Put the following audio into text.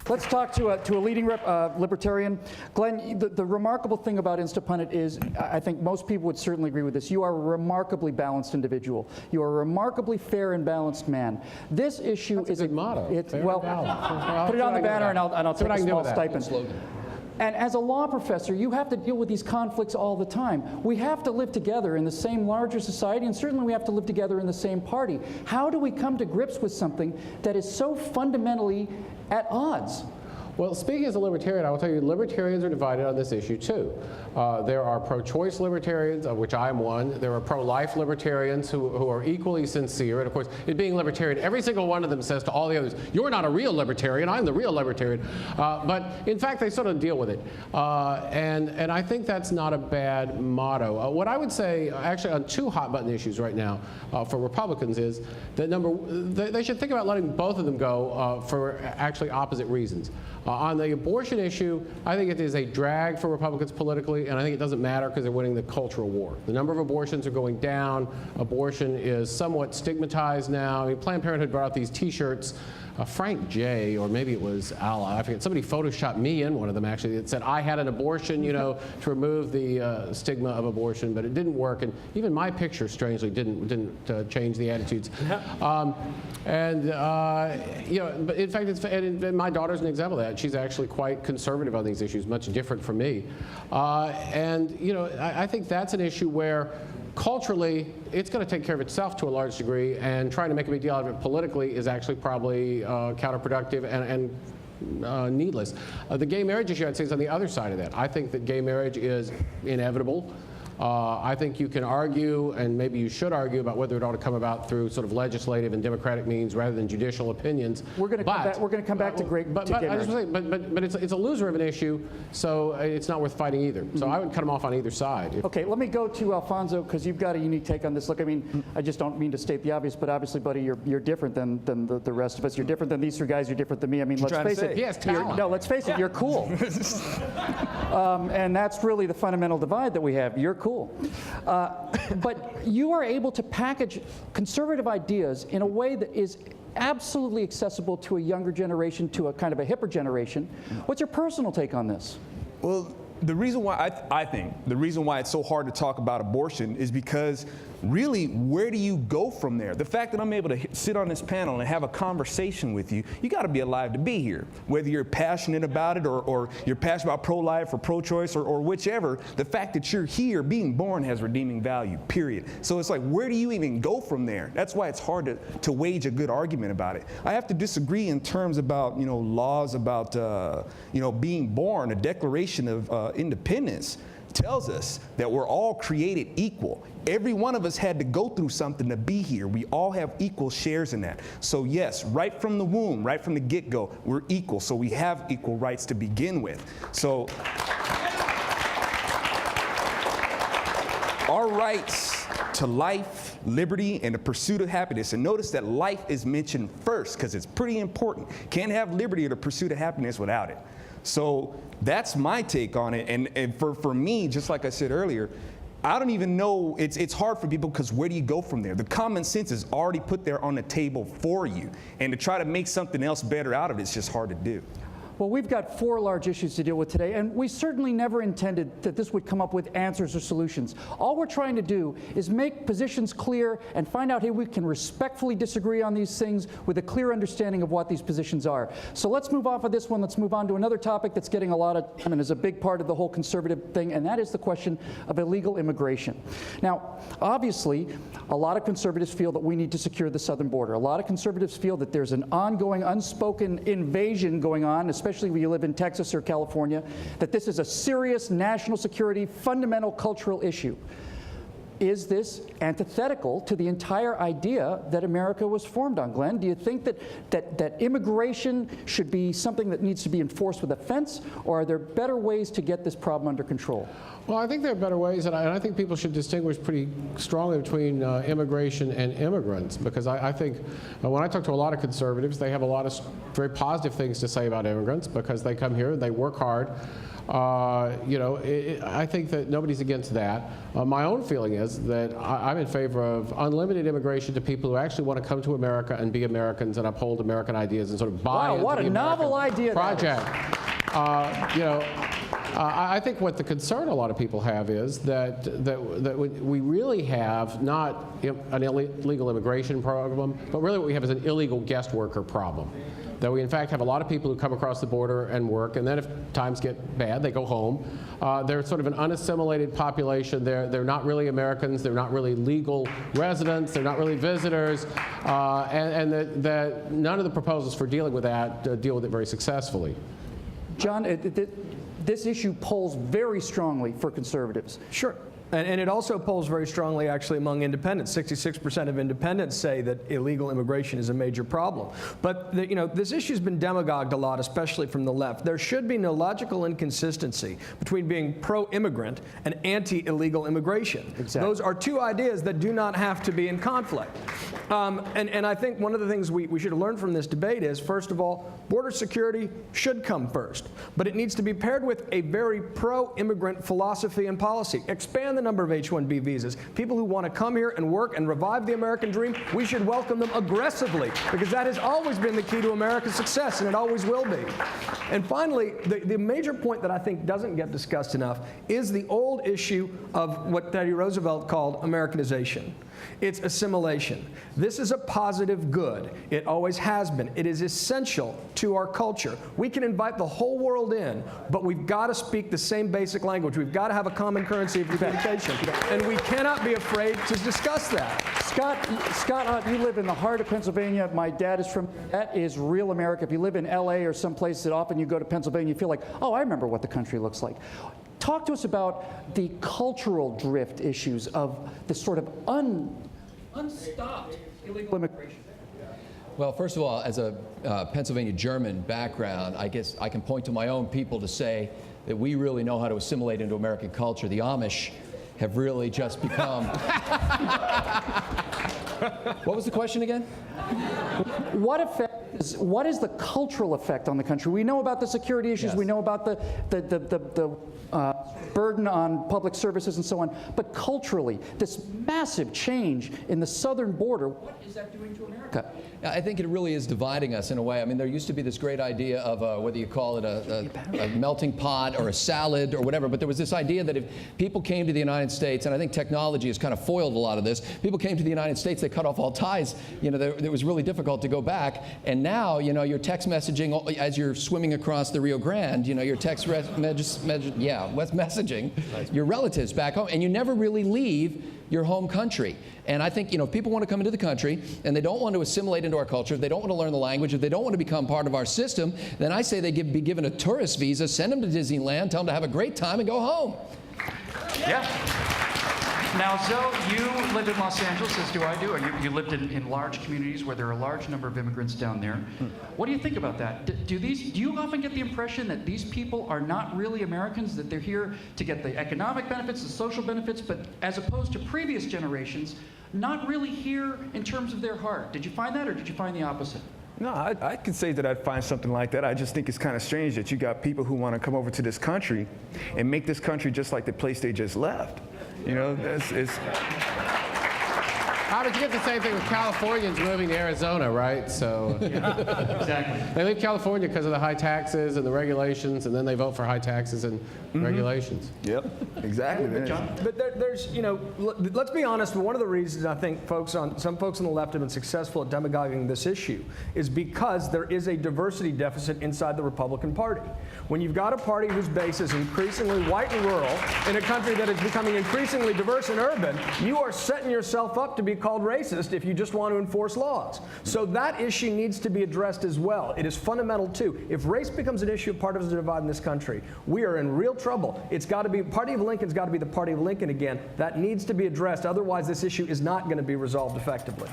Let's talk to a leading libertarian. Glenn, the remarkable thing about Instapundit is, I think most people would certainly agree with this, you are a remarkably balanced individual. You are a remarkably fair and balanced man. This issue is a good motto. Well, put it on the banner and I'll take a small stipend. And as a law professor, you have to deal with these conflicts all the time. We have to live together in the same larger society, and certainly we have to live together in the same party. How do we come to grips with something that is so fundamentally at odds? Well, speaking as a libertarian, I will tell you, libertarians are divided on this issue too. There are pro-choice libertarians, of which I'm one. There are pro-life libertarians who are equally sincere. And of course, in being libertarian, every single one of them says to all the others, you're not a real libertarian, I'm the real libertarian. But in fact, they sort of deal with it. And I think that's not a bad motto. What I would say, actually, on two hot button issues right now for Republicans is that they should think about letting both of them go for actually opposite reasons. On the abortion issue, I think it is a drag for Republicans politically, and I think it doesn't matter because they're winning the cultural war. The number of abortions are going down. Abortion is somewhat stigmatized now. I mean, Planned Parenthood brought out these T-shirts. Frank J., or maybe it was Al, I forget, somebody photoshopped me in one of them actually. It said I had an abortion, you know, to remove the stigma of abortion, but it didn't work, and even my picture, strangely, didn't change the attitudes. You know, but in fact, and my daughter's an example of that. She's actually quite conservative on these issues, much different from me. And you know, I think that's an issue where culturally, it's going to take care of itself to a large degree, and trying to make a big deal out of it politically is actually probably counterproductive and needless. The gay marriage issue, I'd say, is on the other side of that. I think that gay marriage is inevitable. I think you can argue, and maybe you should argue, about whether it ought to come about through sort of legislative and democratic means rather than judicial opinions. We're going to come back to gay marriage. But it's a loser of an issue, so it's not worth fighting either. So I would cut them off on either side. Okay, let me go to Alfonso, because you've got a unique take on this. Look, I mean, I just don't mean to state the obvious, but obviously, buddy, you're different than the rest of us. You're different than these three guys. You're different than me. I mean, let's face it. He has talent. No, let's face it. You're cool. And that's really the fundamental divide that we have. You're cool. But you are able to package conservative ideas in a way that is absolutely accessible to a younger generation, to a kind of a hipper generation. What's your personal take on this? Well, the reason why I think the reason why it's so hard to talk about abortion is because really, where do you go from there? The fact that I'm able to sit on this panel and have a conversation with you, you got to be alive to be here. Whether you're passionate about it or you're passionate about pro-life or pro-choice or whichever, the fact that you're here, being born, has redeeming value, period. So it's like, where do you even go from there? That's why it's hard to wage a good argument about it. I have to disagree in terms about, you know, laws about, you know, being born. A Declaration of Independence tells us that we're all created equal. Every one of us had to go through something to be here. We all have equal shares in that. So yes, right from the womb, right from the get-go, we're equal. So we have equal rights to begin with. So our rights to life, liberty, and the pursuit of happiness. And notice that life is mentioned first because it's pretty important. Can't have liberty or the pursuit of happiness without it. So that's my take on it. And for me, just like I said earlier, I don't even know, it's hard for people because where do you go from there? The common sense is already put there on the table for you. And to try to make something else better out of it, it's just hard to do. Well, we've got 4 large issues to deal with today, and we certainly never intended that this would come up with answers or solutions. All we're trying to do is make positions clear and find out how we can respectfully disagree on these things with a clear understanding of what these positions are. So let's move off of this one. Let's move on to another topic that's getting a lot of time and is a big part of the whole conservative thing, and that is the question of illegal immigration. Now, obviously, a lot of conservatives feel that we need to secure the southern border. A lot of conservatives feel that there's an ongoing, unspoken invasion going on, especially when you live in Texas or California, that this is a serious national security, fundamental cultural issue. Is this antithetical to the entire idea that America was formed on, Glenn? Do you think that immigration should be something that needs to be enforced with a fence, or are there better ways to get this problem under control? Well, I think there are better ways, and I think people should distinguish pretty strongly between immigration and immigrants, because I think when I talk to a lot of conservatives, they have a lot of very positive things to say about immigrants because they come here, they work hard, I think that nobody's against that. My own feeling is that I'm in favor of unlimited immigration to people who actually want to come to America and be Americans and uphold American ideas and sort of buy into what the a novel American idea project. I think what the concern a lot of people have is that we really have not an illegal immigration problem, but really what we have is an illegal guest worker problem. That we in fact have a lot of people who come across the border and work, and then if times get bad, they go home. They're sort of an unassimilated population. They're not really Americans. They're not really legal residents. They're not really visitors. And that none of the proposals for dealing with that deal with it very successfully. John, this issue polls very strongly for conservatives. Sure. And it also polls very strongly, actually, among independents. 66% of independents say that illegal immigration is a major problem. But this issue's been demagogued a lot, especially from the left. There should be no logical inconsistency between being pro-immigrant and anti-illegal immigration. Exactly. Those are two ideas that do not have to be in conflict. And I think one of the things we should learn from this debate is, first of all, border security should come first. But it needs to be paired with a very pro-immigrant philosophy and policy. Expand the number of H-1B visas. People who want to come here and work and revive the American dream, we should welcome them aggressively, because that has always been the key to America's success, and it always will be. And finally, the major point that I think doesn't get discussed enough is the old issue of what Teddy Roosevelt called Americanization. It's assimilation. This is a positive good. It always has been. It is essential to our culture. We can invite the whole world in, but we've got to speak the same basic language. We've got to have a common currency of communication, and we cannot be afraid to discuss that. Scott, you live in the heart of Pennsylvania. My dad is from, that is real America. If you live in LA or someplace that often you go to Pennsylvania, you feel like, oh, I remember what the country looks like. Talk to us about the cultural drift issues of this sort of unstopped illegal immigration. Well, first of all, as a Pennsylvania German background, I guess I can point to my own people to say that we really know how to assimilate into American culture. The Amish have really just become... What was the question again? What is the cultural effect on the country? We know about the security issues. Yes. We know about the burden on public services and so on. But culturally, this massive change in the southern border, what is that doing to America? I think it really is dividing us in a way. I mean, there used to be this great idea of whether you call it a melting pot or a salad or whatever, but there was this idea that if people came to the United States, and I think technology has kind of foiled a lot of this, people came to the United States, they cut off all ties. It was really difficult to go back. And now, you're text messaging as you're swimming across the Rio Grande, you're text messaging your relatives back home, and you never really leave your home country. And I think, if people want to come into the country and they don't want to assimilate into our culture, if they don't want to learn the language, if they don't want to become part of our system, then I say they be given a tourist visa, send them to Disneyland, tell them to have a great time and go home. Yeah. Now, Zoe, you live in Los Angeles, as do I do. You lived in large communities where there are a large number of immigrants down there. What do you think about that? Do you often get the impression that these people are not really Americans, that they're here to get the economic benefits, the social benefits, but as opposed to previous generations, not really here in terms of their heart? Did you find that, or did you find the opposite? No, I could say that I'd find something like that. I just think it's kind of strange that you got people who want to come over to this country and make this country just like the place they just left. How did you get the same thing with Californians moving to Arizona, right? So Yeah, exactly. they leave California because of the high taxes and the regulations, and then they vote for high taxes and regulations. Yep, exactly. But there's, let's be honest, one of the reasons I think some folks on the left have been successful at demagoguing this issue is because there is a diversity deficit inside the Republican Party. When you've got a party whose base is increasingly white and rural in a country that is becoming increasingly diverse and urban, you are setting yourself up to be called racist if you just want to enforce laws. So that issue needs to be addressed as well. It is fundamental too. If race becomes an issue of partisan divide in this country, we are in real trouble. It's got to be, party of Lincoln's got to be the party of Lincoln again. That needs to be addressed. Otherwise, this issue is not going to be resolved effectively.